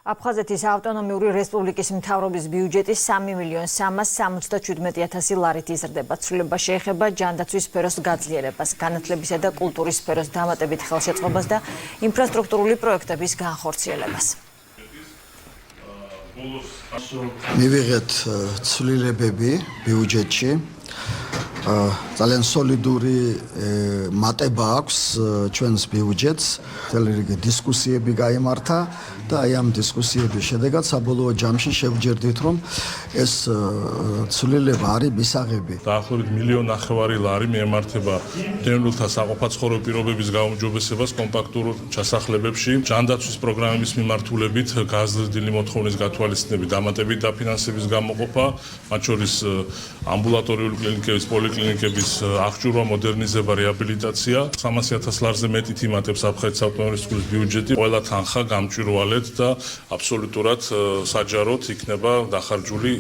აფხაზეთის ავტონომიური რესპუბლიკის მთავრობის ბიუჯეტი 3.377.000 ლარით იზრდება. ცვლილება შეეხება ჯანდაცვის სფეროს გაძლიერებას, განათლებისა და კულტურის სფეროს დამატებით ხელშეწყობას და ინფრასტრუქტურული პროექტების განხორციელებას. მივიღეთ ცვლილებები ბიუჯეტში. ძალიან სოლიდური მატება აქვს ჩვენს ბიუჯეტს. მთელი რიგი დისკუსიები გაიმართა და აი ამ დისკუსიების შედეგად საბოლოო ჯამში შევჯერდით, რომ ეს ცვლილება არის მისაღები. დაახლოებით 1.5 მილიონ ლარი მიემართება მდევნულთა საყოფაცხოვრებო პირობების გაუმჯობესებას კომპაქტურ ჩასახლებებში, ჯანდაცვის პროგრამების მიმართულებით გაზრდილი მოთხოვნის გათვალისწინებით, დამატებით დაფინანსების გამოყოფა, მათ შორის ამბულატორიული კლინიკების, პოლიკლინიკების აღჭურვა, მოდერნიზება, რეაბილიტაცია. 300.000 ლარზე მეტით იმატებს აფხაზეთის ავტონომიური რესპუბლიკის ბიუჯეტი. ყველა თანხა გამჭვირვალედ და აბსოლუტურად საჯაროდ იქნება დახარჯული